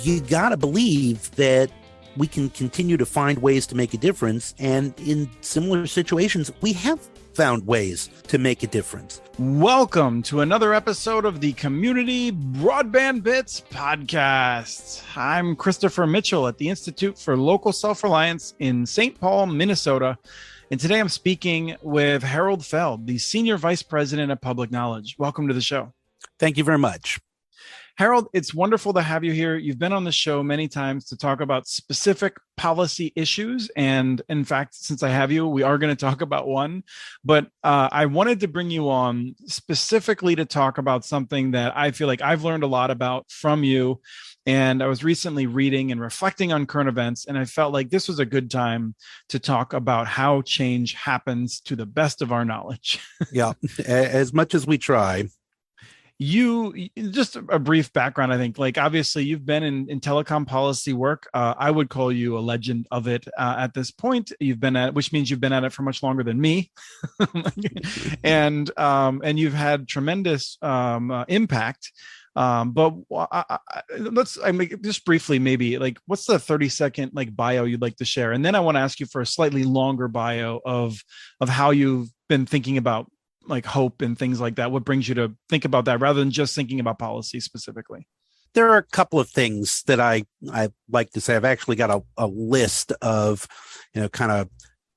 you got to believe that we can continue to find ways to make a difference. And in similar situations, we have found ways to make a difference. Welcome to another episode of the Community Broadband Bits podcast. I'm Christopher Mitchell at the Institute for Local Self-Reliance in St. Paul, Minnesota. And today I'm speaking with Harold Feld, the Senior Vice President of Public Knowledge. Welcome to the show. Thank you very much. Harold, it's wonderful to have you here. You've been on the show many times to talk about specific policy issues. And in fact, since I have you, we are going to talk about one. But I wanted to bring you on specifically to talk about something that I feel like I've learned a lot about from you. And I was recently reading and reflecting on current events, and I felt like this was a good time to talk about how change happens to the best of our knowledge. Yeah, as much as we try. You, just a brief background, I think, like obviously you've been in telecom policy work. I would call you a legend of it at this point. You've been at, which means you've been at it for much longer than me. and you've had tremendous impact. But just briefly, maybe like, what's the 30-second like bio you'd like to share? And then I want to ask you for a slightly longer bio of how you've been thinking about like hope and things like that. What brings you to think about that rather than just thinking about policy specifically? There are a couple of things that I like to say. I've actually got a list of, kind of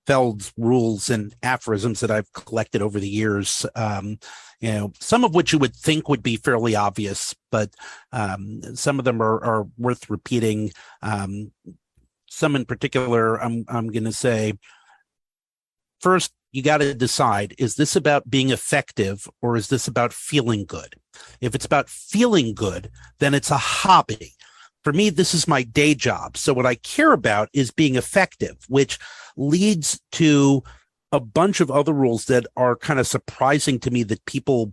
Feld's rules and aphorisms that I've collected over the years. Some of which you would think would be fairly obvious, but some of them are worth repeating. Some in particular, I'm going to say, first, you got to decide, is this about being effective or is this about feeling good? If it's about feeling good, then it's a hobby. For me, this is my day job. So what I care about is being effective, which leads to a bunch of other rules that are kind of surprising to me that people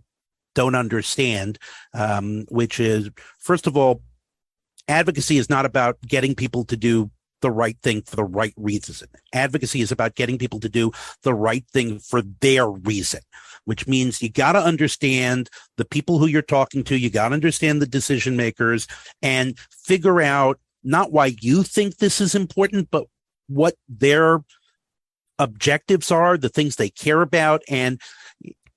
don't understand, which is, first of all, advocacy is not about getting people to do the right thing for the right reason. Advocacy is about getting people to do the right thing for their reason, which means you got to understand the people who you're talking to. You got to understand the decision makers and figure out not why you think this is important, but what their objectives are, the things they care about, and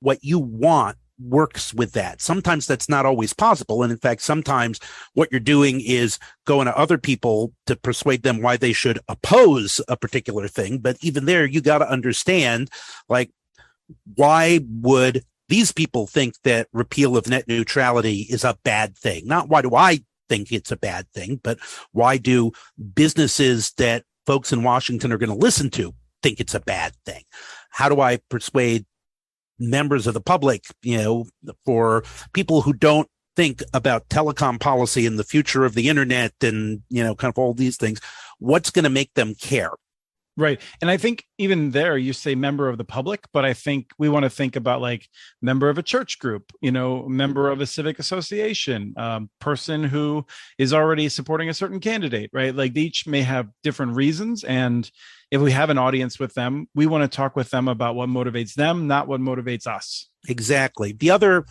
what you want works with that. Sometimes that's not always possible. And in fact, sometimes what you're doing is going to other people to persuade them why they should oppose a particular thing. But even there, you got to understand, like, why would these people think that repeal of net neutrality is a bad thing? Not why do I think it's a bad thing, but why do businesses that folks in Washington are going to listen to think it's a bad thing? How do I persuade members of the public, for people who don't think about telecom policy and the future of the internet and, kind of all these things, what's going to make them care? Right. And I think even there, you say member of the public, but I think we want to think about like member of a church group, member of a civic association, person who is already supporting a certain candidate, right? Like each may have different reasons. And if we have an audience with them, we want to talk with them about what motivates them, not what motivates us. Exactly. The other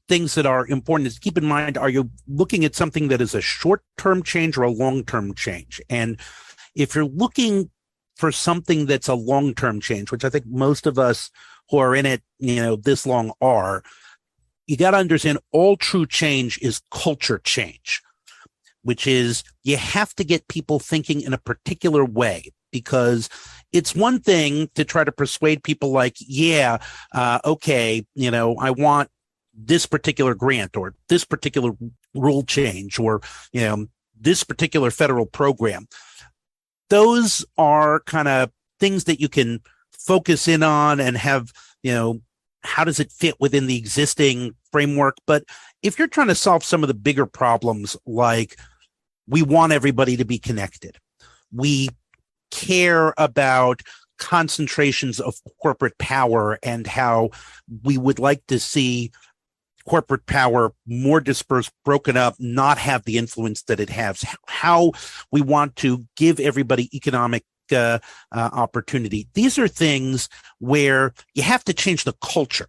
things that are important is keep in mind, are you looking at something that is a short-term change or a long-term change? And if you're looking for something that's a long-term change, which I think most of us who are in it, this long are, you got to understand all true change is culture change, which is you have to get people thinking in a particular way, because it's one thing to try to persuade people like, okay, I want this particular grant or this particular rule change or, this particular federal program. Those are kind of things that you can focus in on and have, how does it fit within the existing framework? But if you're trying to solve some of the bigger problems, like we want everybody to be connected, we care about concentrations of corporate power and how we would like to see corporate power more dispersed, broken up, not have the influence that it has, how we want to give everybody economic opportunity. These are things where you have to change the culture,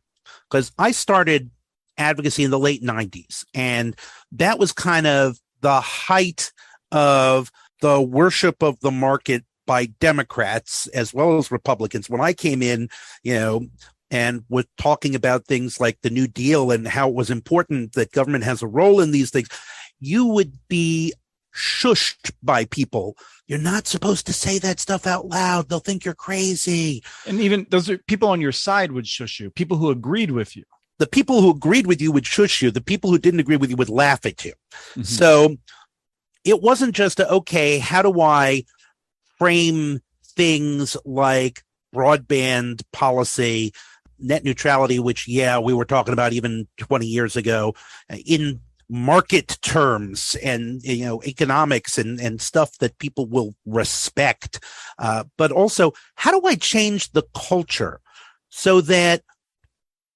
because I started advocacy in the late 90s, and that was kind of the height of the worship of the market by Democrats as well as Republicans. When I came in, and was talking about things like the New Deal and how it was important that government has a role in these things, you would be shushed by people. You're not supposed to say that stuff out loud. They'll think you're crazy. And even those are people on your side would shush you, people who agreed with you. The people who agreed with you would shush you. The people who didn't agree with you would laugh at you. Mm-hmm. So it wasn't just okay, how do I frame things like broadband policy, net neutrality, which, we were talking about even 20 years ago, in market terms and, economics and stuff that people will respect. But also, how do I change the culture so that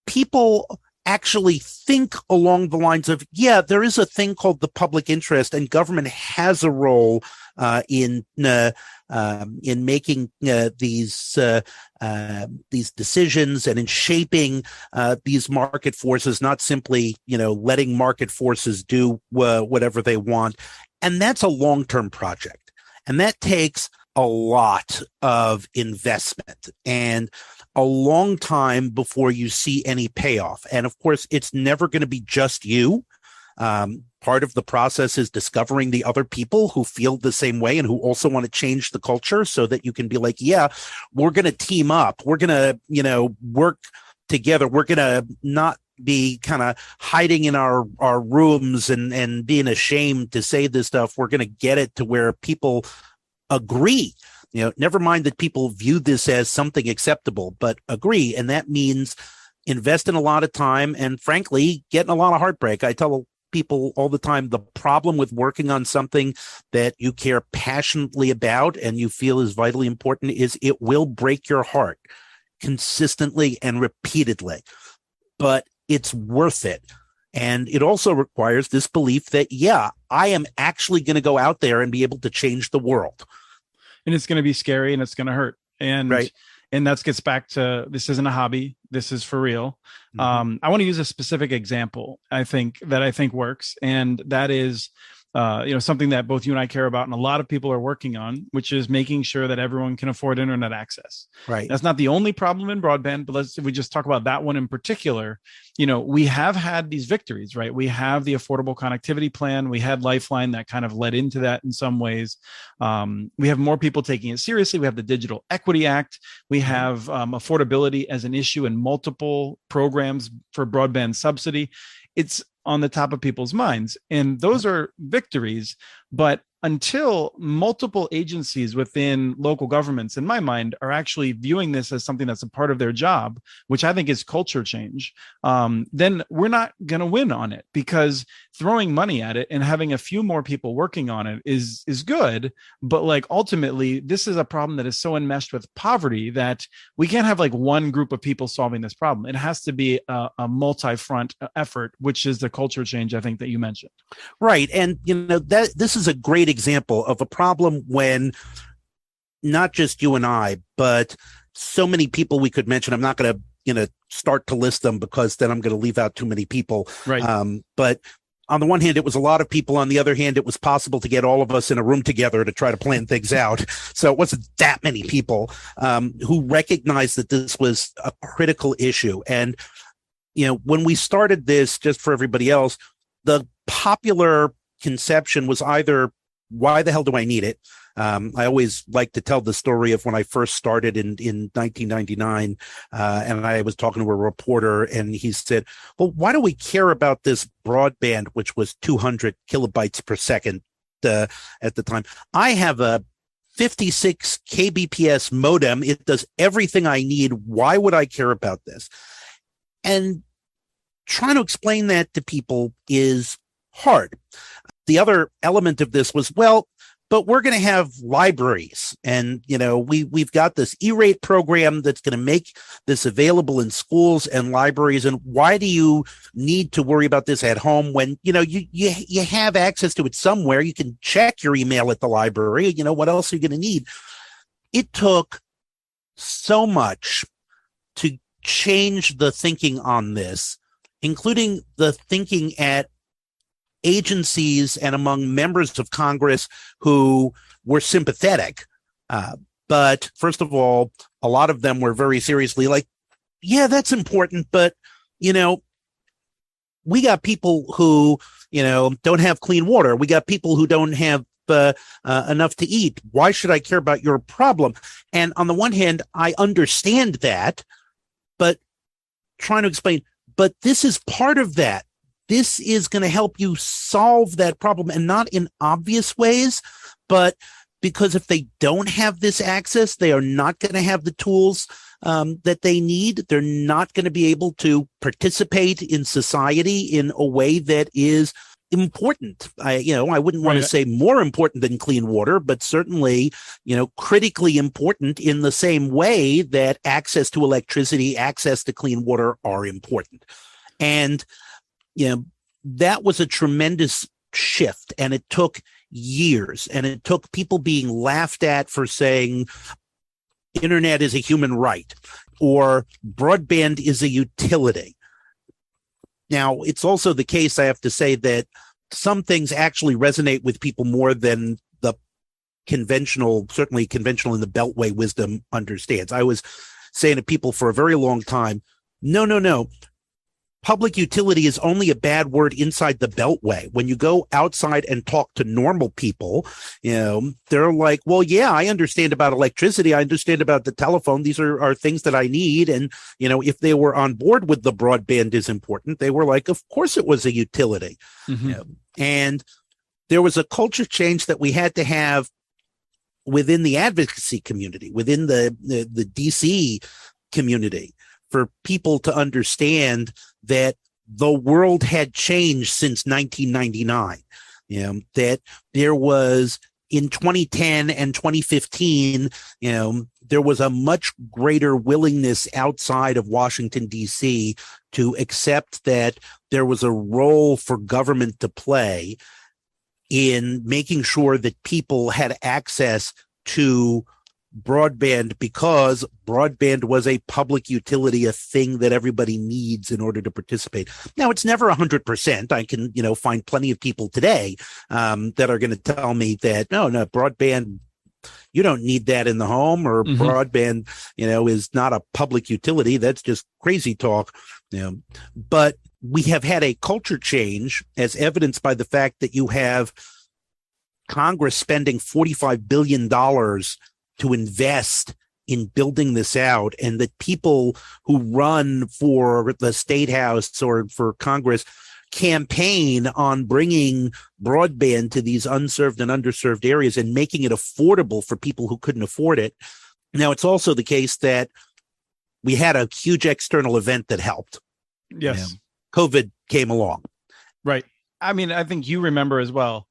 people actually think along the lines of, there is a thing called the public interest, and government has a role in making these decisions and in shaping these market forces, not simply letting market forces do whatever they want. And that's a long-term project, and that takes a lot of investment and a long time before you see any payoff. And of course, it's never going to be just you. Part of the process is discovering the other people who feel the same way and who also want to change the culture, so that you can be like, we're going to team up. We're going to, work together. We're going to not be kind of hiding in our rooms and being ashamed to say this stuff. We're going to get it to where people agree. Never mind that people view this as something acceptable, but agree. And that means invest in a lot of time and, frankly, getting a lot of heartbreak. I tell people all the time, the problem with working on something that you care passionately about and you feel is vitally important is it will break your heart consistently and repeatedly, but it's worth it. And it also requires this belief that, I am actually going to go out there and be able to change the world. And it's going to be scary and it's going to hurt. And right. And that gets back to, this isn't a hobby. This is for real. Mm-hmm. I want to use a specific example I think works. And that is, something that both you and I care about and a lot of people are working on, which is making sure that everyone can afford internet access. Right. That's not the only problem in broadband, but if we just talk about that one in particular, we have had these victories, right? We have the Affordable Connectivity Plan. We had Lifeline that kind of led into that in some ways. We have more people taking it seriously. We have the Digital Equity Act. We have affordability as an issue in multiple programs for broadband subsidy. It's on the top of people's minds. And those are victories. But until multiple agencies within local governments, in my mind, are actually viewing this as something that's a part of their job, which I think is culture change, then we're not going to win on it, because throwing money at it and having a few more people working on it is good. But ultimately, this is a problem that is so enmeshed with poverty that we can't have one group of people solving this problem. It has to be a multi-front effort, which is the culture change, I think, that you mentioned. Right. And, that this is a great example of a problem when not just you and I, but so many people we could mention. I'm not going to, start to list them because then I'm going to leave out too many people. Right. But on the one hand, it was a lot of people. On the other hand, it was possible to get all of us in a room together to try to plan things out. So it wasn't that many people who recognized that this was a critical issue. And, when we started this, just for everybody else, the popular conception was either, why the hell do I need it? I always like to tell the story of when I first started in 1999, and I was talking to a reporter, and he said, well, why do we care about this broadband, which was 200 kilobytes per second at the time? I have a 56 kbps modem. It does everything I need. Why would I care about this? And trying to explain that to people is hard. The other element of this was, but we're going to have libraries, and we've got this E-rate program that's going to make this available in schools and libraries. And why do you need to worry about this at home when you have access to it somewhere? You can check your email at the library. What else are you going to need? It took so much to change the thinking on this, including the thinking at agencies and among members of Congress who were sympathetic. But first of all, a lot of them were very seriously like, yeah, that's important. But, we got people who, don't have clean water. We got people who don't have enough to eat. Why should I care about your problem? And on the one hand, I understand that, but trying to explain, but this is part of that. This is going to help you solve that problem, and not in obvious ways, but because if they don't have this access, they are not going to have the tools that they need. They're not going to be able to participate in society in a way that is important. I wouldn't want to say more important than clean water, but certainly, critically important in the same way that access to electricity, access to clean water are important. And, that was a tremendous shift, and it took years, and it took people being laughed at for saying internet is a human right or broadband is a utility. Now, it's also the case, I have to say, that some things actually resonate with people more than the certainly conventional in the Beltway wisdom understands. I was saying to people for a very long time, no. Public utility is only a bad word inside the Beltway. When you go outside and talk to normal people, they're like, well, yeah, I understand about electricity. I understand about the telephone. These are things that I need. And, if they were on board with the broadband is important, they were like, of course it was a utility. Mm-hmm. And there was a culture change that we had to have within the advocacy community, within the DC community, for people to understand that the world had changed since 1999. That there was, in 2010 and 2015, there was a much greater willingness outside of Washington, D.C. to accept that there was a role for government to play in making sure that people had access to broadband, because broadband was a public utility, a thing that everybody needs in order to participate. Now, it's never 100%. I can, find plenty of people today that are going to tell me that, no, broadband, you don't need that in the home, or mm-hmm. broadband, is not a public utility. That's just crazy talk. But we have had a culture change, as evidenced by the fact that you have Congress spending $45 billion to invest in building this out, and that people who run for the state house or for Congress campaign on bringing broadband to these unserved and underserved areas and making it affordable for people who couldn't afford it. Now, it's also the case that we had a huge external event that helped. Yes. COVID came along. Right. I mean, I think you remember as well.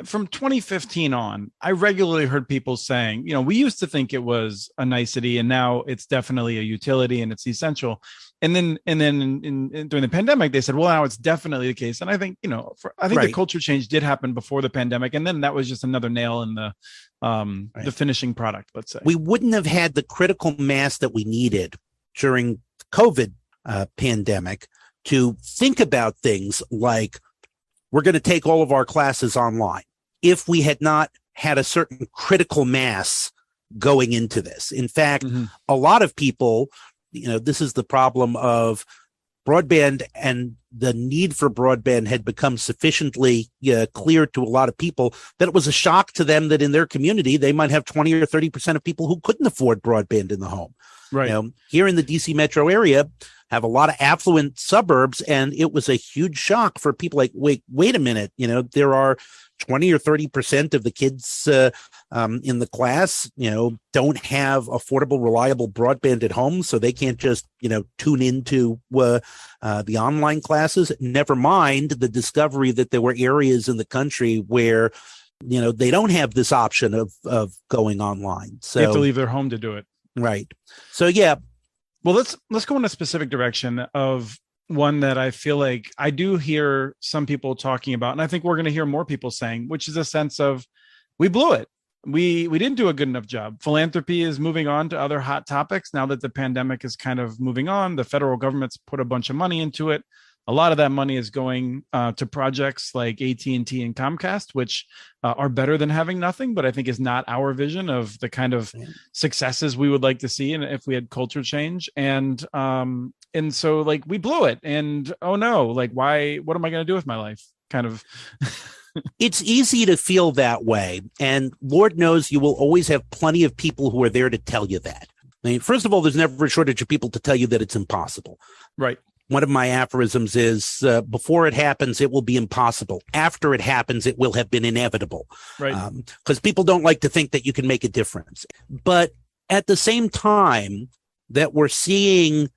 From 2015 on, I regularly heard people saying, we used to think it was a nicety, and now it's definitely a utility and it's essential. And then during the pandemic, they said, well, now it's definitely the case. And I think, right. The culture change did happen before the pandemic. And then that was just another nail in the right. the finishing product, let's say. We wouldn't have had the critical mass that we needed during COVID pandemic to think about things like, we're going to take all of our classes online, if we had not had a certain critical mass going into this. In fact, mm-hmm. a lot of people, this is the problem of broadband, and the need for broadband had become sufficiently clear to a lot of people that it was a shock to them that in their community, they might have 20 or 30% of people who couldn't afford broadband in the home. Right. Here in the DC metro area, have a lot of affluent suburbs, and it was a huge shock for people like, wait a minute, there are 20 or 30% of the kids in the class, don't have affordable, reliable broadband at home, so they can't just, tune into the online classes. Never mind the discovery that there were areas in the country where, they don't have this option of going online. So they have to leave their home to do it. Right. So, yeah. Well, let's go in a specific direction of one that I feel like I do hear some people talking about, and I think we're going to hear more people saying, which is a sense of, we blew it. We didn't do a good enough job. Philanthropy is moving on to other hot topics now that the pandemic is kind of moving on. The federal government's put a bunch of money into it. A lot of that money is going to projects like AT&T and Comcast, which are better than having nothing, but I think is not our vision of the kind of successes we would like to see. And if we had culture change and so like we blew it and, oh no, like why, what am I going to do with my life? Kind of. It's easy to feel that way. And Lord knows you will always have plenty of people who are there to tell you that. I mean, first of all, there's never a shortage of people to tell you that it's impossible. Right. One of my aphorisms is before it happens, it will be impossible. After it happens, it will have been inevitable. Right. Because people don't like to think that you can make a difference. But at the same time that we're seeing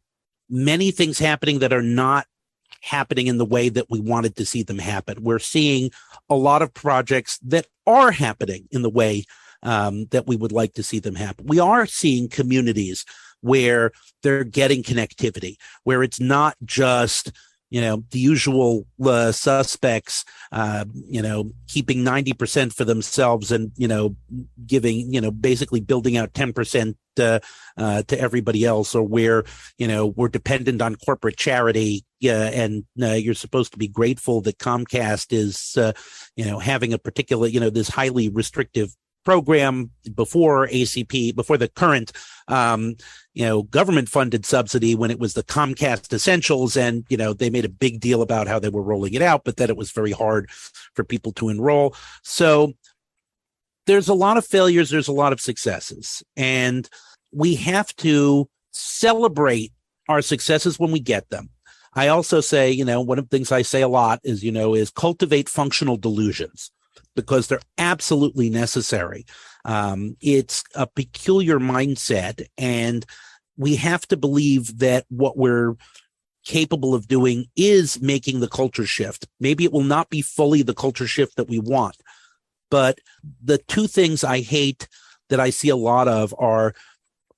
many things happening that are not happening in the way that we wanted to see them happen. We're seeing a lot of projects that are happening in the way that we would like to see them happen. We are seeing communities where they're getting connectivity, where it's not just, the usual suspects, keeping 90% for themselves and, giving, basically building out 10% to everybody else, or where, we're dependent on corporate charity. And you're supposed to be grateful that Comcast is, having a particular, this highly restrictive program before ACP, before the current, government funded subsidy, when it was the Comcast Essentials. And, they made a big deal about how they were rolling it out, but that it was very hard for people to enroll. So there's a lot of failures. There's a lot of successes, and we have to celebrate our successes when we get them. I also say, one of the things I say a lot is cultivate functional delusions, because they're absolutely necessary. It's a peculiar mindset, and we have to believe that what we're capable of doing is making the culture shift. Maybe it will not be fully the culture shift that we want, but the two things I hate that I see a lot of are,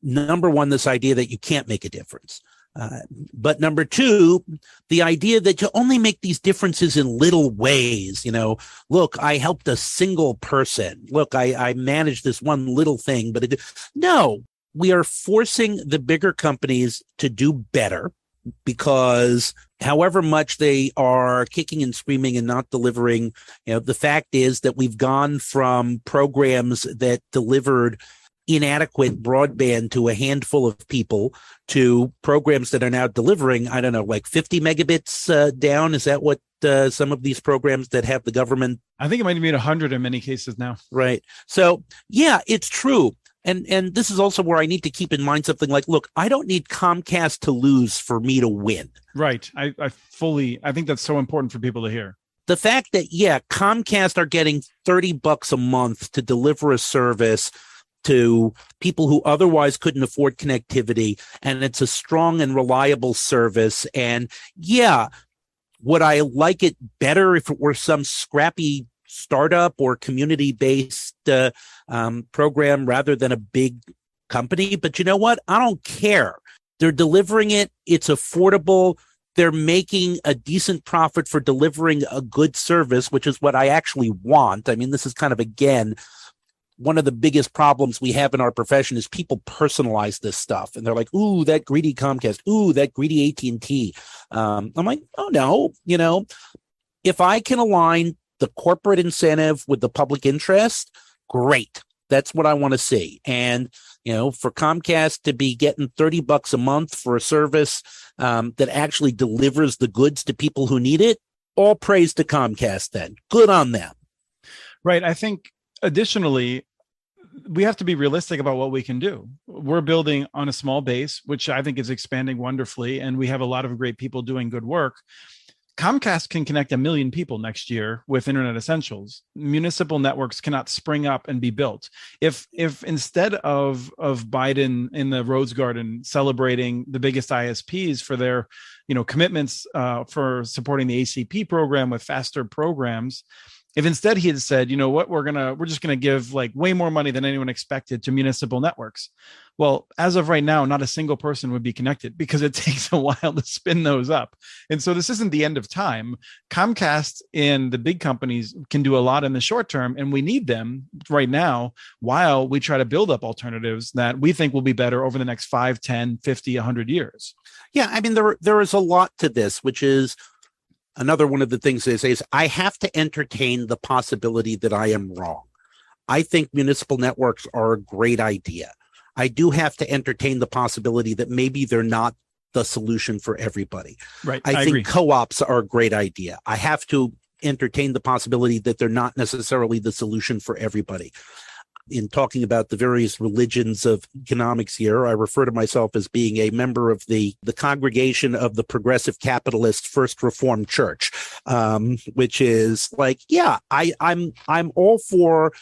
number one, this idea that you can't make a difference. But number two, the idea that you only make these differences in little ways. Look, I helped a single person. Look, I managed this one little thing, but no, we are forcing the bigger companies to do better, because however much they are kicking and screaming and not delivering, the fact is that we've gone from programs that delivered inadequate broadband to a handful of people to programs that are now delivering, I don't know, like 50 megabits down. Is that what some of these programs that have the government? I think it might be 100 in many cases now. Right. So, yeah, it's true. And this is also where I need to keep in mind something like, look, I don't need Comcast to lose for me to win. Right. I think that's so important for people to hear. The fact that, Comcast are getting $30 a month to deliver a service to people who otherwise couldn't afford connectivity, and it's a strong and reliable service. And would I like it better if it were some scrappy startup or community-based program rather than a big company? But you know what? I don't care. They're delivering it. It's affordable. They're making a decent profit for delivering a good service, which is what I actually want. I mean, this is kind of, again, one of the biggest problems we have in our profession is people personalize this stuff, and they're like, "Ooh, that greedy Comcast. Ooh, that greedy AT&T." I'm like, "Oh no, if I can align the corporate incentive with the public interest, great. That's what I want to see." And for Comcast to be getting $30 a month for a service that actually delivers the goods to people who need it, all praise to Comcast. Then good on them. Right. I think, additionally, we have to be realistic about what we can do. We're building on a small base, which I think is expanding wonderfully, and we have a lot of great people doing good work. Comcast can connect 1 million people next year with Internet Essentials. Municipal networks cannot spring up and be built. If instead of Biden in the Rose Garden celebrating the biggest ISPs for their commitments for supporting the ACP program with faster programs, if instead he had said, you know what, we're just gonna give like way more money than anyone expected to municipal networks. Well, as of right now, not a single person would be connected because it takes a while to spin those up. And so this isn't the end of time. Comcast and the big companies can do a lot in the short term, and we need them right now while we try to build up alternatives that we think will be better over the next 5, 10, 50, 100 years. Yeah, I mean, there is a lot to this, which is another one of the things they say is I have to entertain the possibility that I am wrong. I think municipal networks are a great idea. I do have to entertain the possibility that maybe they're not the solution for everybody. Right. I think agree. co-ops are a great idea. I have to entertain the possibility that they're not necessarily the solution for everybody. In talking about the various religions of economics here, I refer to myself as being a member of the congregation of the Progressive Capitalist First Reformed Church, which is like, yeah, I'm all for,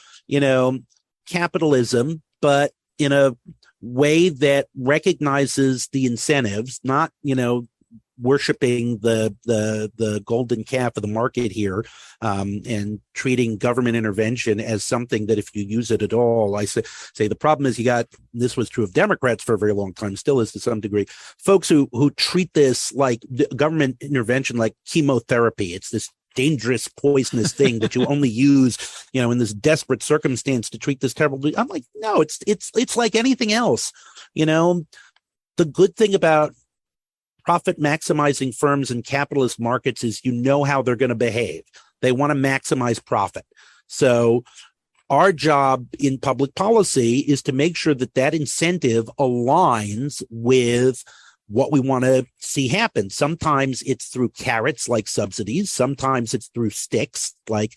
capitalism, but in a way that recognizes the incentives, not, worshiping the golden calf of the market here, and treating government intervention as something that if you use it at all, I say the problem is this was true of Democrats for a very long time, still is to some degree, folks who treat this like government intervention like chemotherapy. It's this dangerous, poisonous thing that you only use, in this desperate circumstance to treat this terrible. I'm like, no, it's like anything else. The good thing about profit maximizing firms in capitalist markets is how they're going to behave. They want to maximize profit. So our job in public policy is to make sure that incentive aligns with what we want to see happen. Sometimes it's through carrots like subsidies. Sometimes it's through sticks like,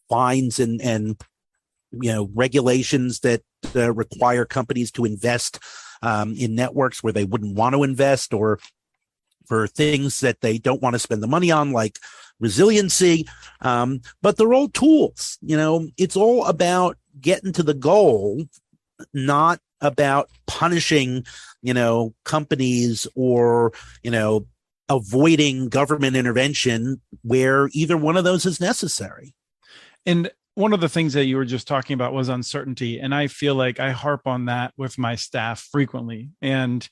fines and regulations that require companies to invest in networks where they wouldn't want to invest, or for things that they don't want to spend the money on, like resiliency. But they're all tools. It's all about getting to the goal, not about punishing, companies or, avoiding government intervention where either one of those is necessary. And one of the things that you were just talking about was uncertainty. And I feel like I harp on that with my staff frequently. And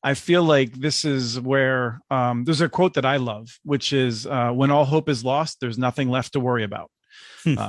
I feel like this is where there's a quote that I love, which is when all hope is lost, there's nothing left to worry about,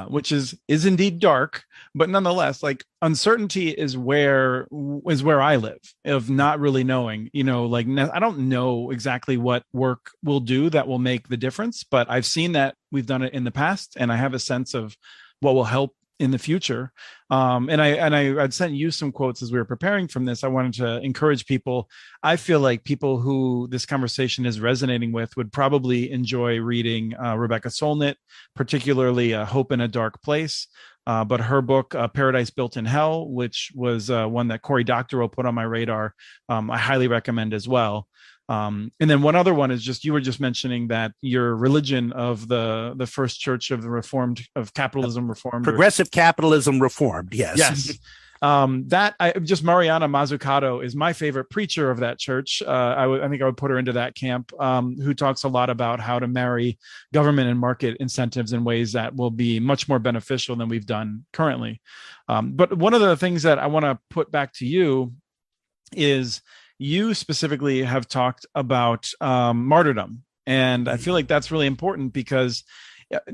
which is indeed dark. But nonetheless, like uncertainty is where I live, of not really knowing, I don't know exactly what work will do that will make the difference, but I've seen that we've done it in the past, and I have a sense of what will help in the future. And I'd sent you some quotes as we were preparing from this. I wanted to encourage people. I feel like people who this conversation is resonating with would probably enjoy reading Rebecca Solnit, particularly Hope in a Dark Place. But her book, Paradise Built in Hell, which was one that Cory Doctorow put on my radar, I highly recommend as well. And then one other one is just, you were just mentioning that your religion of the First Church of Capitalism Reformed. Progressive Capitalism Reformed, yes. Yes. Mariana Mazzucato is my favorite preacher of that church. I think I would put her into that camp, who talks a lot about how to marry government and market incentives in ways that will be much more beneficial than we've done currently. But one of the things that I want to put back to you is you specifically have talked about martyrdom. And I feel like that's really important because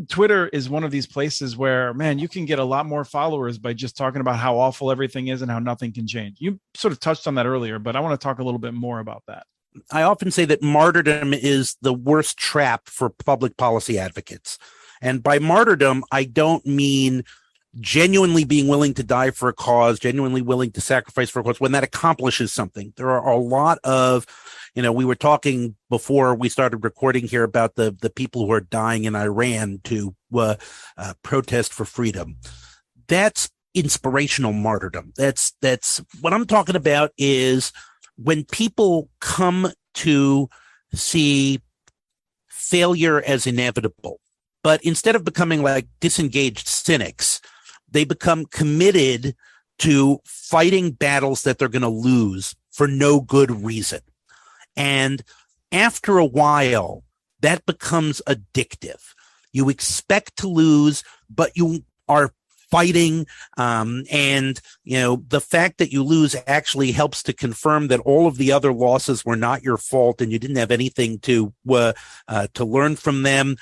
Twitter is one of these places where, man, you can get a lot more followers by just talking about how awful everything is and how nothing can change. You sort of touched on that earlier, but I want to talk a little bit more about that. I often say that martyrdom is the worst trap for public policy advocates. And by martyrdom, I don't mean genuinely being willing to die for a cause, genuinely willing to sacrifice for a cause when that accomplishes something. There are a lot of, we were talking before we started recording here about the people who are dying in Iran to protest for freedom. That's inspirational martyrdom. That's what I'm talking about is when people come to see failure as inevitable, but instead of becoming like disengaged cynics, they become committed to fighting battles that they're going to lose for no good reason. And after a while, that becomes addictive. You expect to lose, but you are fighting. And, the fact that you lose actually helps to confirm that all of the other losses were not your fault and you didn't have anything to learn from them.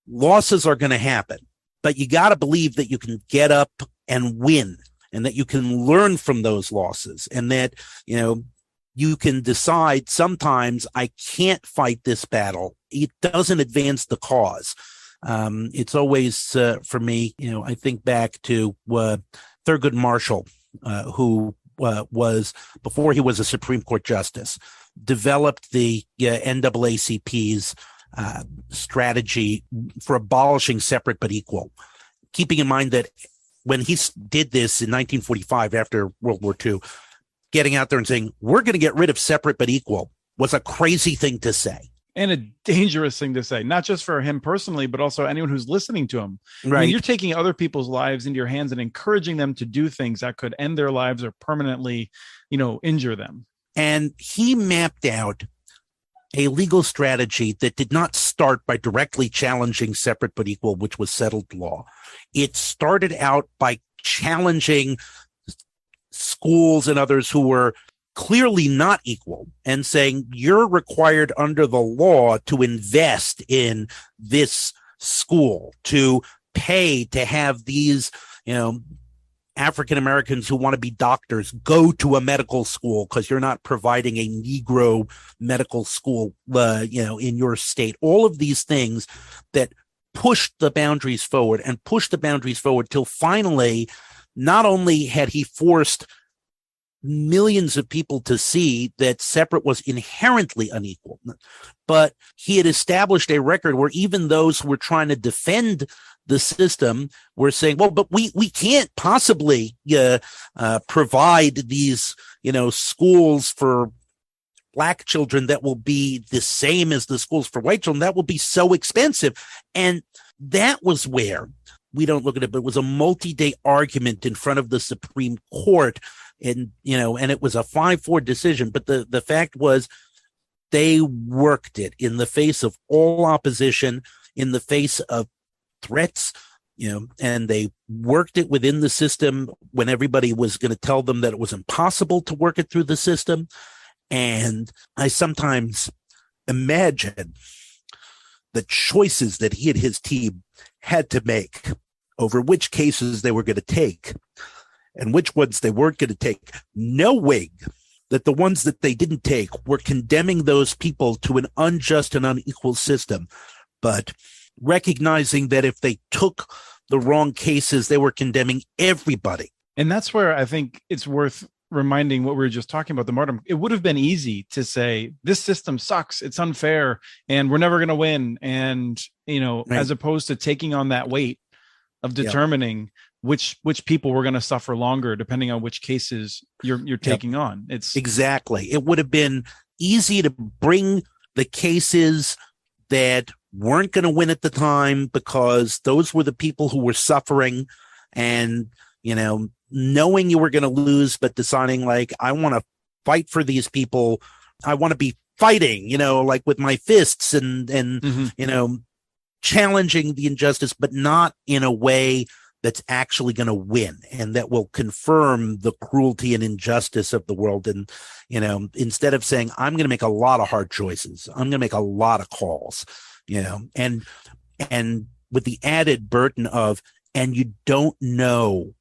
Losses are going to happen. But you got to believe that you can get up and win and that you can learn from those losses and that, you can decide sometimes I can't fight this battle. It doesn't advance the cause. It's always, for me, I think back to Thurgood Marshall, who was, before he was a Supreme Court justice, developed the NAACP's strategy for abolishing separate but equal, keeping in mind that when he did this in 1945 after World War II, getting out there and saying, we're going to get rid of separate but equal was a crazy thing to say. And a dangerous thing to say, not just for him personally, but also anyone who's listening to him. Right. I mean, you're taking other people's lives into your hands and encouraging them to do things that could end their lives or permanently, injure them. And he mapped out a legal strategy that did not start by directly challenging separate but equal, which was settled law. It started out by challenging schools and others who were clearly not equal and saying, you're required under the law to invest in this school, to pay to have these, African Americans who want to be doctors go to a medical school because you're not providing a Negro medical school, in your state. All of these things that pushed the boundaries forward till finally, not only had he forced millions of people to see that separate was inherently unequal, but he had established a record where even those who were trying to defend the system were saying, well, but we can't possibly provide these, schools for Black children that will be the same as the schools for white children. That will be so expensive. And that was where, we don't look at it, but it was a multi-day argument in front of the Supreme Court. And, and it was a 5-4 decision. But the fact was, they worked it in the face of all opposition, in the face of threats, and they worked it within the system when everybody was going to tell them that it was impossible to work it through the system. And I sometimes imagine the choices that he and his team had to make over which cases they were going to take and which ones they weren't going to take, knowing that the ones that they didn't take were condemning those people to an unjust and unequal system, but recognizing that if they took the wrong cases, they were condemning everybody. And that's where I think it's worth reminding what we were just talking about, the martyrdom. It would have been easy to say, this system sucks, it's unfair, and we're never going to win. And, right. As opposed to taking on that weight of determining which people were going to suffer longer, depending on which cases you're taking on. It's exactly. It would have been easy to bring the cases that weren't going to win at the time because those were the people who were suffering, and, knowing you were going to lose, but deciding like, I want to fight for these people. I want to be fighting, like with my fists and, challenging the injustice, but not in a way that's actually going to win and that will confirm the cruelty and injustice of the world. And, instead of saying, I'm going to make a lot of hard choices, I'm going to make a lot of calls, and with the added burden of, and you don't know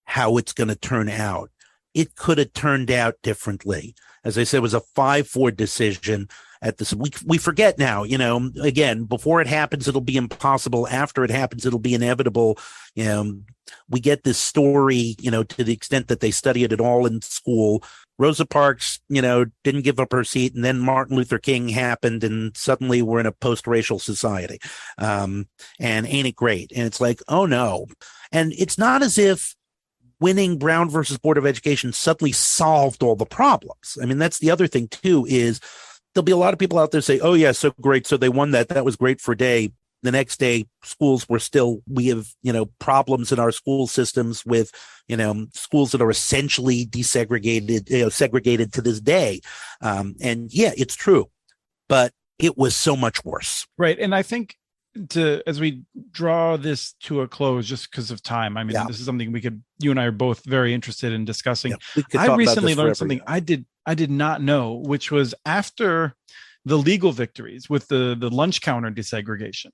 how it's going to turn out. It could have turned out differently. As I said, it was a 5-4 decision at this. We forget now, again, before it happens, it'll be impossible. After it happens, it'll be inevitable. We get this story, to the extent that they study it at all in school. Rosa Parks, didn't give up her seat, and then Martin Luther King happened, and suddenly we're in a post-racial society. And ain't it great? And it's like, oh no. And it's not as if winning Brown versus Board of Education suddenly solved all the problems. I mean, that's the other thing too, is there'll be a lot of people out there say, oh yeah, so great. So they won that. That was great for a day. The next day, schools were still, we have, problems in our school systems with, schools that are essentially desegregated, segregated to this day. And yeah, it's true, but it was so much worse. Right. And I think as we draw this to a close, just because of time, I mean, This is something you and I are both very interested in discussing. I recently learned something I did not know, which was after the legal victories with the lunch counter desegregation,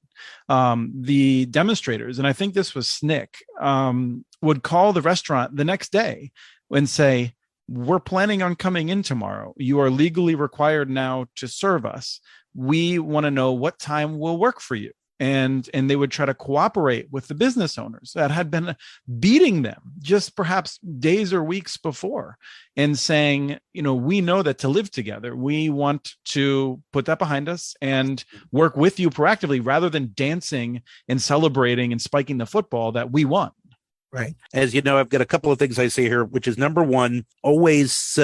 the demonstrators, and I think this was SNCC, would call the restaurant the next day and say, we're planning on coming in tomorrow. You are legally required now to serve us. We want to know what time will work for you. And they would try to cooperate with the business owners that had been beating them just perhaps days or weeks before, and saying, we know that to live together, we want to put that behind us and work with you proactively rather than dancing and celebrating and spiking the football that we won. Right. As you know, I've got a couple of things I say here, which is number one, always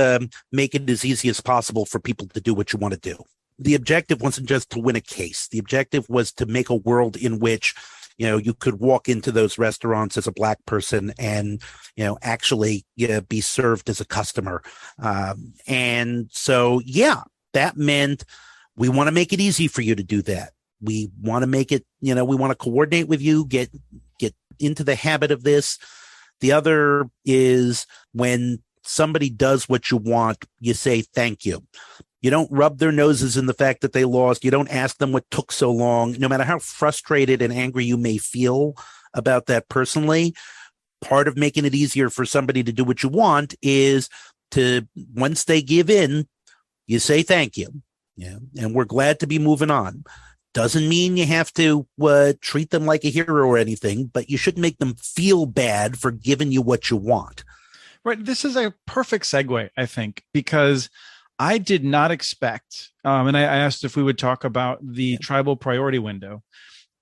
make it as easy as possible for people to do what you want to do. The objective wasn't just to win a case. The objective was to make a world in which, you could walk into those restaurants as a Black person and, actually be served as a customer. And so, that meant we want to make it easy for you to do that. We want to make it, we want to coordinate with you, get into the habit of this. The other is when somebody does what you want, you say thank you. You don't rub their noses in the fact that they lost. You don't ask them what took so long. No matter how frustrated and angry you may feel about that personally, part of making it easier for somebody to do what you want is to, once they give in, you say thank you. Yeah, and we're glad to be moving on. Doesn't mean you have to treat them like a hero or anything, but you shouldn't make them feel bad for giving you what you want. Right. This is a perfect segue, I think, because I did not expect, and I asked if we would talk about the tribal priority window.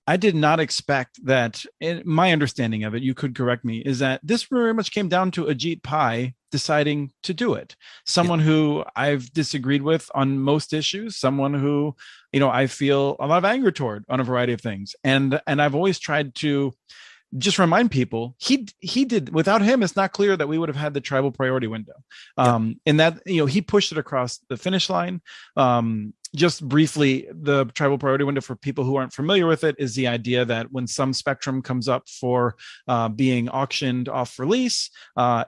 I did not expect that, my understanding of it, you could correct me, is that this very much came down to Ajit Pai deciding to do it. Someone who I've disagreed with on most issues, someone who, I feel a lot of anger toward on a variety of things. And I've always tried to just remind people he did, without him, it's not clear that we would have had the tribal priority window. And that, he pushed it across the finish line. Just briefly, the tribal priority window, for people who aren't familiar with it, is the idea that when some spectrum comes up for being auctioned off release,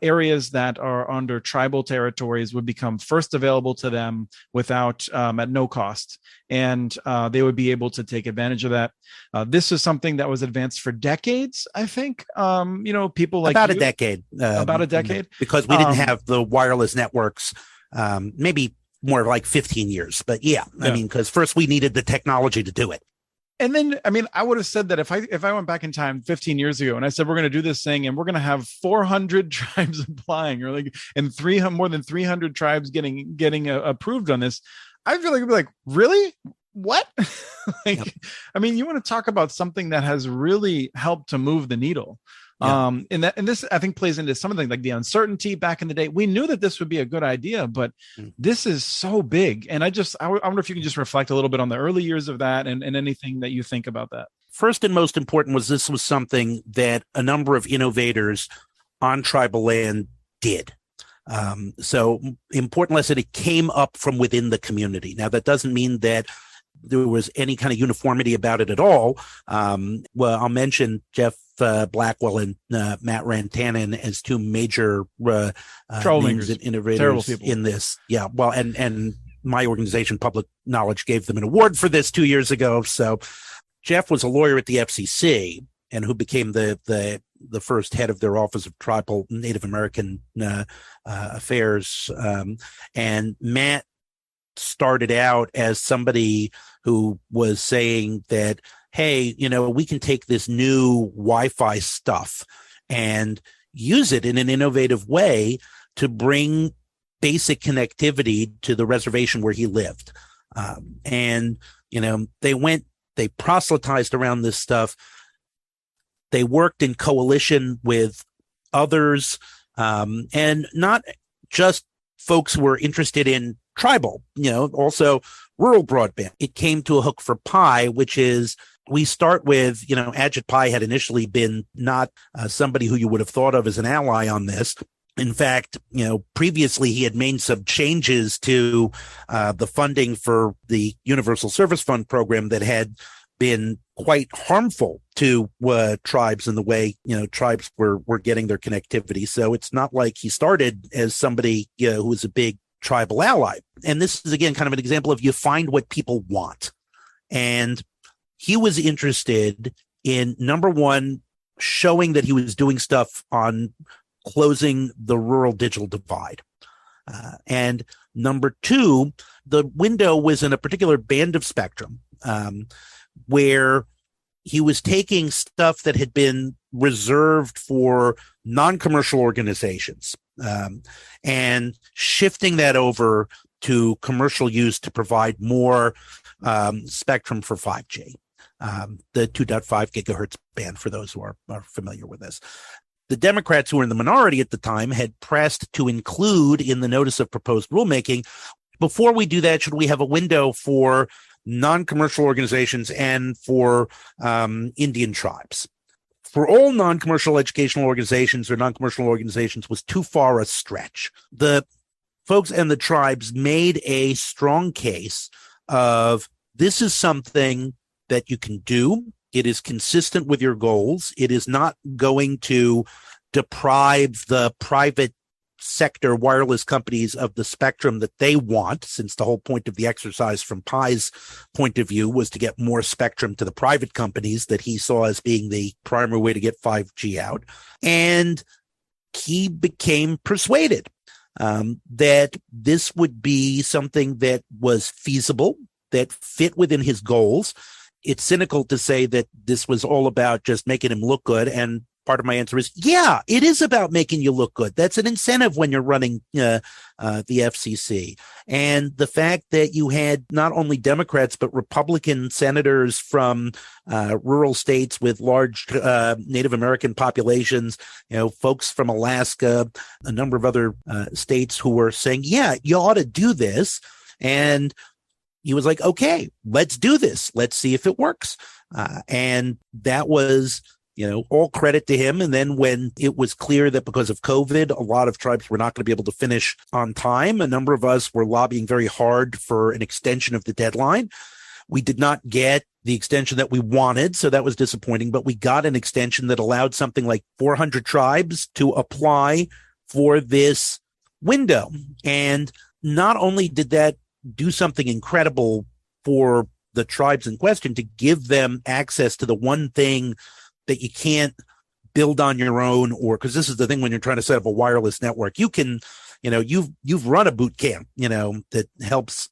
areas that are under tribal territories would become first available to them without at no cost. And they would be able to take advantage of that. This is something that was advanced for decades, I think. People like about a decade, because we didn't have the wireless networks. Maybe more like 15 years, but I mean, because first we needed the technology to do it. And then, I would have said that if I went back in time 15 years ago and I said, we're going to do this thing and we're going to have 400 tribes applying, or more than 300 tribes getting approved on this, I feel like I'd be like, really? What? You want to talk about something that has really helped to move the needle. And this, I think, plays into something like the uncertainty back in the day. We knew that this would be a good idea, but this is so big. And I wonder if you can just reflect a little bit on the early years of that and anything that you think about that. First and most important was this was something that a number of innovators on tribal land did. So important lesson, it came up from within the community. Now, that doesn't mean that there was any kind of uniformity about it at all. Well, I'll mention Jeff Blackwell and Matt Rantanen as two major names and innovators in this. Yeah, well, and my organization, Public Knowledge, gave them an award for this 2 years ago. So Jeff was a lawyer at the FCC and who became the first head of their Office of Tribal Native American Affairs. And Matt started out as somebody who was saying that, hey, we can take this new Wi-Fi stuff and use it in an innovative way to bring basic connectivity to the reservation where he lived. And they proselytized around this stuff. They worked in coalition with others, and not just folks who were interested in tribal, also rural broadband. It came to a hook for Pi, which is, we start with, Ajit Pai had initially been not somebody who you would have thought of as an ally on this. In fact, previously he had made some changes to the funding for the Universal Service Fund program that had been quite harmful to tribes in the way, tribes were getting their connectivity. So it's not like he started as somebody who was a big tribal ally. And this is, again, kind of an example of you find what people want. And he was interested in, number one, showing that he was doing stuff on closing the rural digital divide. And number two, the window was in a particular band of spectrum where he was taking stuff that had been reserved for non-commercial organizations and shifting that over to commercial use to provide more spectrum for 5G, the 2.5 gigahertz band, for those who are familiar with this. The Democrats, who were in the minority at the time, had pressed to include in the notice of proposed rulemaking, before we do that, should we have a window for non-commercial organizations and for Indian tribes? For all non-commercial educational organizations or non-commercial organizations was too far a stretch. The folks and the tribes made a strong case of this is something that you can do. It is consistent with your goals. It is not going to deprive the private sector wireless companies of the spectrum that they want, since the whole point of the exercise from Pi's point of view was to get more spectrum to the private companies that he saw as being the primary way to get 5G out. And he became persuaded that this would be something that was feasible, that fit within his goals. It's cynical to say that this was all about just making him look good. And part of my answer is, yeah, it is about making you look good. That's an incentive when you're running the FCC. And the fact that you had not only Democrats, but Republican senators from rural states with large Native American populations, folks from Alaska, a number of other states who were saying, yeah, you ought to do this. And he was like, okay, let's do this. Let's see if it works. And that was, all credit to him. And then when it was clear that because of COVID, a lot of tribes were not going to be able to finish on time, a number of us were lobbying very hard for an extension of the deadline. We did not get the extension that we wanted, so that was disappointing, but we got an extension that allowed something like 400 tribes to apply for this window. And not only did that do something incredible for the tribes in question to give them access to the one thing that you can't build on your own, or because this is the thing when you're trying to set up a wireless network, you can, you've run a boot camp, that helps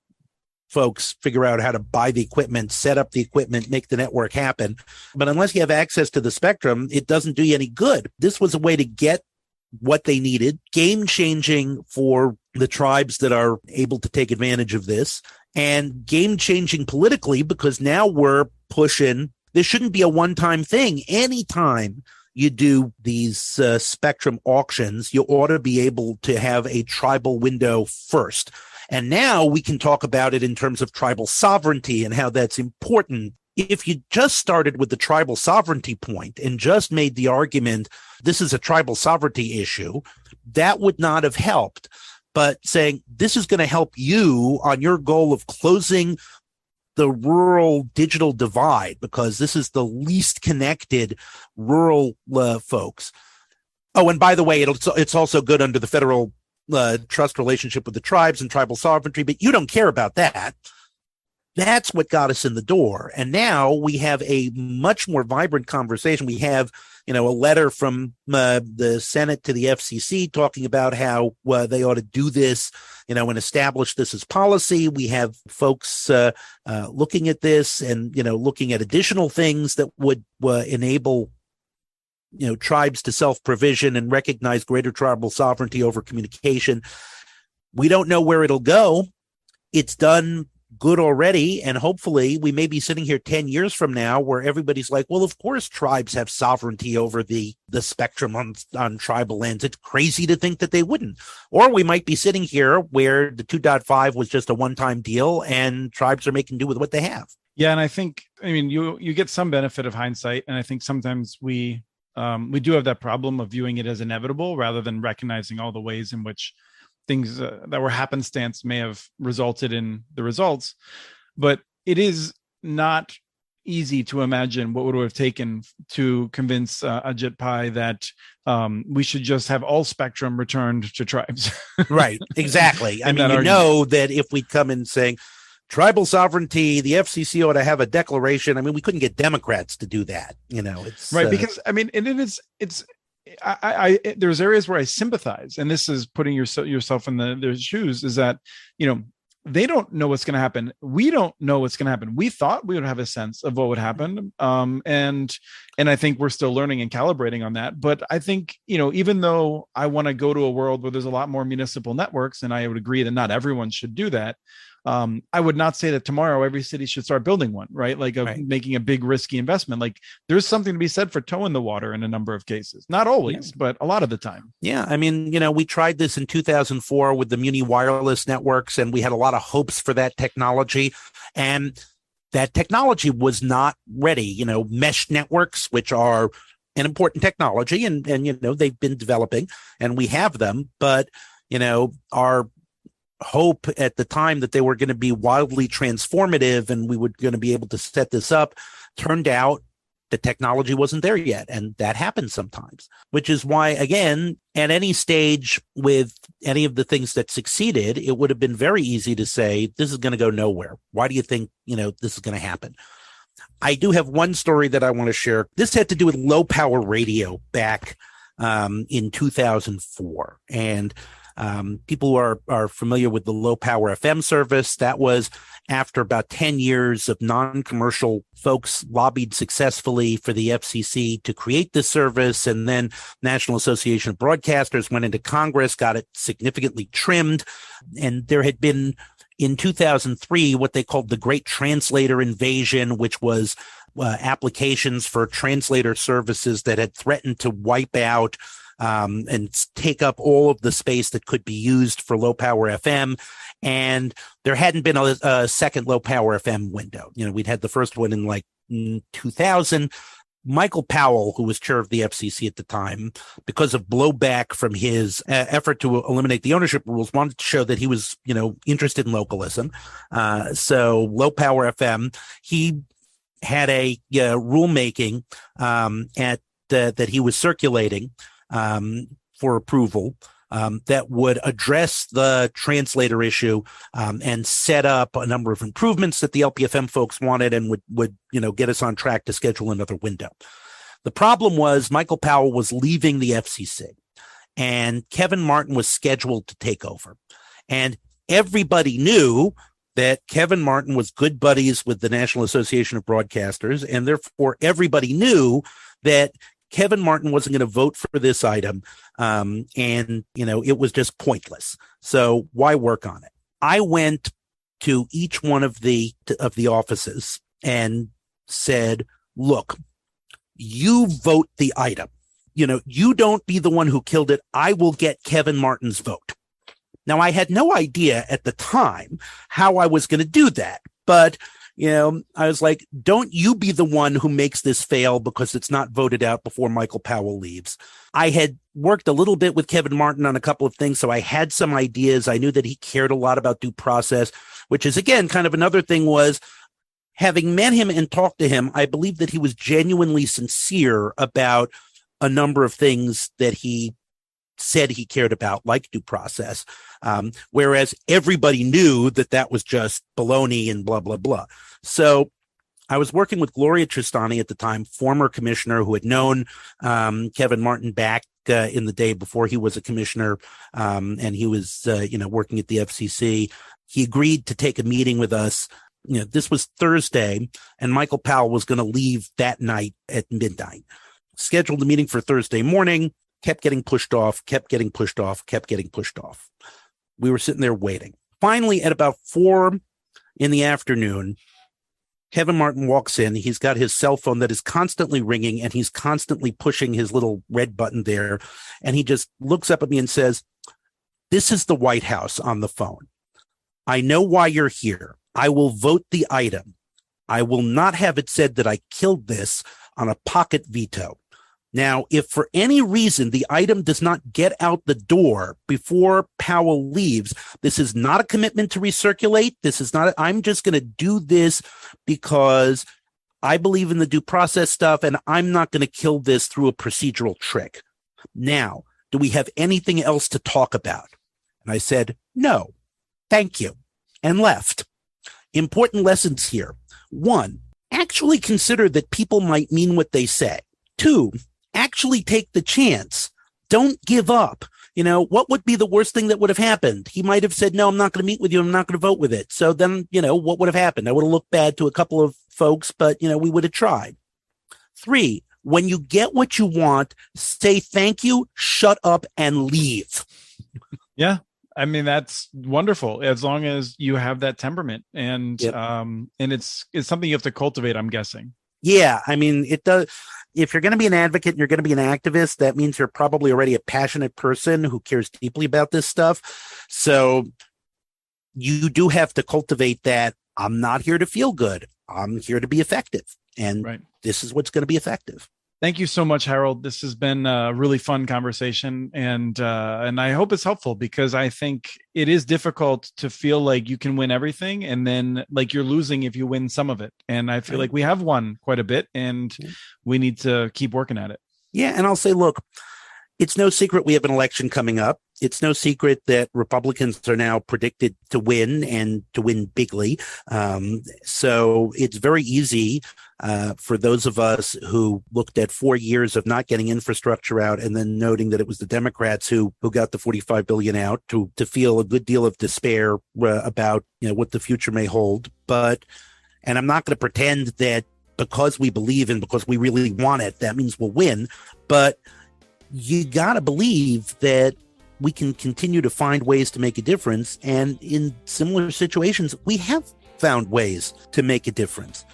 folks figure out how to buy the equipment, set up the equipment, make the network happen. But unless you have access to the spectrum, it doesn't do you any good. This was a way to get what they needed, game changing for the tribes that are able to take advantage of this, and game changing politically, because now we're pushing, this shouldn't be a one-time thing. Anytime you do these spectrum auctions, you ought to be able to have a tribal window first. And now we can talk about it in terms of tribal sovereignty and how that's important. If you just started with the tribal sovereignty point and just made the argument, this is a tribal sovereignty issue, that would not have helped. But saying this is going to help you on your goal of closing the rural digital divide, because this is the least connected rural folks. Oh, and by the way, it's also good under the federal trust relationship with the tribes and tribal sovereignty, but you don't care about that. That's what got us in the door. And now we have a much more vibrant conversation. We have, a letter from the Senate to the FCC talking about how they ought to do this, and establish this as policy. We have folks looking at this and, looking at additional things that would enable, tribes to self-provision and recognize greater tribal sovereignty over communication. We don't know where it'll go. It's done good already, and hopefully we may be sitting here 10 years from now where everybody's like, well, of course tribes have sovereignty over the spectrum on tribal lands. It's crazy to think that they wouldn't. Or we might be sitting here where the 2.5 was just a one-time deal and tribes are making do with what they have. Yeah, and I think, you get some benefit of hindsight, and I think sometimes we do have that problem of viewing it as inevitable rather than recognizing all the ways in which things that were happenstance may have resulted in the results. But it is not easy to imagine what would have taken to convince Ajit Pai that we should just have all spectrum returned to tribes. Right, exactly. I mean, that if we come in saying tribal sovereignty, the FCC ought to have a declaration. I mean, we couldn't get Democrats to do that. It's right, because it's there's areas where I sympathize, and this is putting yourself in their shoes, is that, they don't know what's going to happen. We don't know what's going to happen. We thought we would have a sense of what would happen. And I think we're still learning and calibrating on that. But I think, even though I want to go to a world where there's a lot more municipal networks, and I would agree that not everyone should do that, I would not say that tomorrow every city should start building one, right? Like making a big risky investment. Like there's something to be said for toeing the water in a number of cases. Not always, but a lot of the time. Yeah. I mean, we tried this in 2004 with the Muni wireless networks, and we had a lot of hopes for that technology. And that technology was not ready. Mesh networks, which are an important technology, and they've been developing and we have them, but, our hope at the time that they were going to be wildly transformative and we were going to be able to set this up turned out the technology wasn't there yet. And that happens sometimes, which is why, again, at any stage with any of the things that succeeded, it would have been very easy to say, this is going to go nowhere. Why do you think, this is going to happen? I do have one story that I want to share. This had to do with low power radio back in 2004. And people who are familiar with the low power FM service, that was after about 10 years of non-commercial folks lobbied successfully for the FCC to create this service. And then National Association of Broadcasters went into Congress, got it significantly trimmed. And there had been in 2003 what they called the Great Translator Invasion, which was applications for translator services that had threatened to wipe out and take up all of the space that could be used for low power FM. And there hadn't been a second low power FM window. We'd had the first one in 2000. Michael Powell, who was chair of the FCC at the time, because of blowback from his effort to eliminate the ownership rules, wanted to show that he was, interested in localism. So low power FM, he had a rulemaking that he was circulating for approval that would address the translator issue and set up a number of improvements that the LPFM folks wanted and would get us on track to schedule another window. The problem was Michael Powell was leaving the FCC and Kevin Martin was scheduled to take over. And everybody knew that Kevin Martin was good buddies with the National Association of Broadcasters, and therefore everybody knew that Kevin Martin wasn't going to vote for this item. And, it was just pointless. So why work on it? I went to each one of the offices and said, look, you vote the item. You don't be the one who killed it. I will get Kevin Martin's vote. Now, I had no idea at the time how I was going to do that, but I was like, don't you be the one who makes this fail because it's not voted out before Michael Powell leaves. I had worked a little bit with Kevin Martin on a couple of things, so I had some ideas. I knew that he cared a lot about due process, which is, again, kind of another thing was having met him and talked to him, I believe that he was genuinely sincere about a number of things that he said he cared about, like due process, whereas everybody knew that was just baloney and blah, blah, blah. So I was working with Gloria Tristani at the time, former commissioner who had known Kevin Martin back in the day before he was a commissioner, and he was, working at the FCC. He agreed to take a meeting with us. This was Thursday, and Michael Powell was going to leave that night at midnight. Scheduled the meeting for Thursday morning. Kept getting pushed off. We were sitting there waiting. Finally, at about 4 p.m, Kevin Martin walks in. He's got his cell phone that is constantly ringing, and he's constantly pushing his little red button there. And he just looks up at me and says, "This is the White House on the phone. I know why you're here. I will vote the item. I will not have it said that I killed this on a pocket veto. Now, if for any reason the item does not get out the door before Powell leaves, this is not a commitment to recirculate. I'm just going to do this because I believe in the due process stuff, and I'm not going to kill this through a procedural trick. Now, do we have anything else to talk about?" And I said, "No, thank you," and left. Important lessons here. 1, actually consider that people might mean what they say. 2, actually take the chance don't give up. What would be the worst thing that would have happened? He might have said, no, I'm not going to meet with you. I'm not going to vote with it. So then, what would have happened? I would have looked bad to a couple of folks, but, we would have tried. 3, when you get what you want, say thank you, shut up, and leave. Yeah. I mean, that's wonderful as long as you have that temperament and, Yep. And it's something you have to cultivate, I'm guessing. Yeah. I mean, it does. If you're going to be an advocate and you're going to be an activist, that means you're probably already a passionate person who cares deeply about this stuff. So you do have to cultivate that. I'm not here to feel good. I'm here to be effective. And Right. This is what's going to be effective. Thank you so much, Harold. This has been a really fun conversation, and I hope it's helpful because I think it is difficult to feel like you can win everything and then like you're losing if you win some of it. And I feel like we have won quite a bit, and we need to keep working at it. Yeah, and I'll say, look, it's no secret we have an election coming up. It's no secret that Republicans are now predicted to win and to win bigly. So it's very easy for those of us who looked at 4 years of not getting infrastructure out and then noting that it was the Democrats who got the $45 billion out to feel a good deal of despair about what the future may hold. And I'm not going to pretend that because we believe and because we really want it, that means we'll win. But you got to believe that we can continue to find ways to make a difference. And in similar situations, we have found ways to make a difference.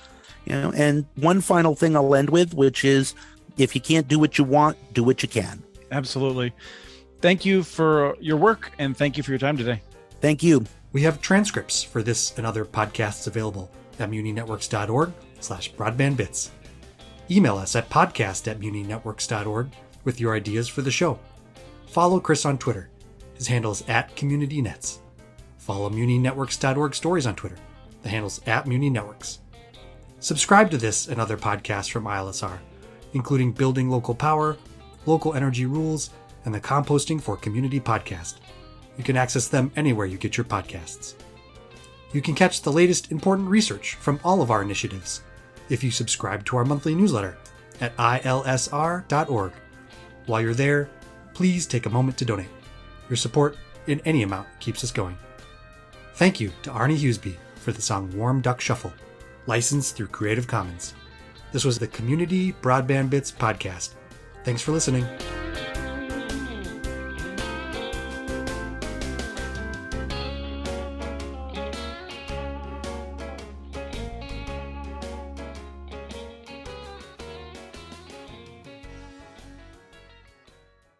And one final thing I'll end with, which is if you can't do what you want, do what you can. Absolutely. Thank you for your work, and thank you for your time today. Thank you. We have transcripts for this and other podcasts available at muninetworks.org/broadbandbits. Email us at podcast@muninetworks.org with your ideas for the show. Follow Chris on Twitter. His handle is @CommunityNets. Follow muninetworks.org stories on Twitter. The handle's @muninetworks. Subscribe to this and other podcasts from ILSR, including Building Local Power, Local Energy Rules, and the Composting for Community podcast. You can access them anywhere you get your podcasts. You can catch the latest important research from all of our initiatives if you subscribe to our monthly newsletter at ilsr.org. While you're there, please take a moment to donate. Your support in any amount keeps us going. Thank you to Arnie Hughesby for the song Warm Duck Shuffle, licensed through Creative Commons. This was the Community Broadband Bits podcast. Thanks for listening.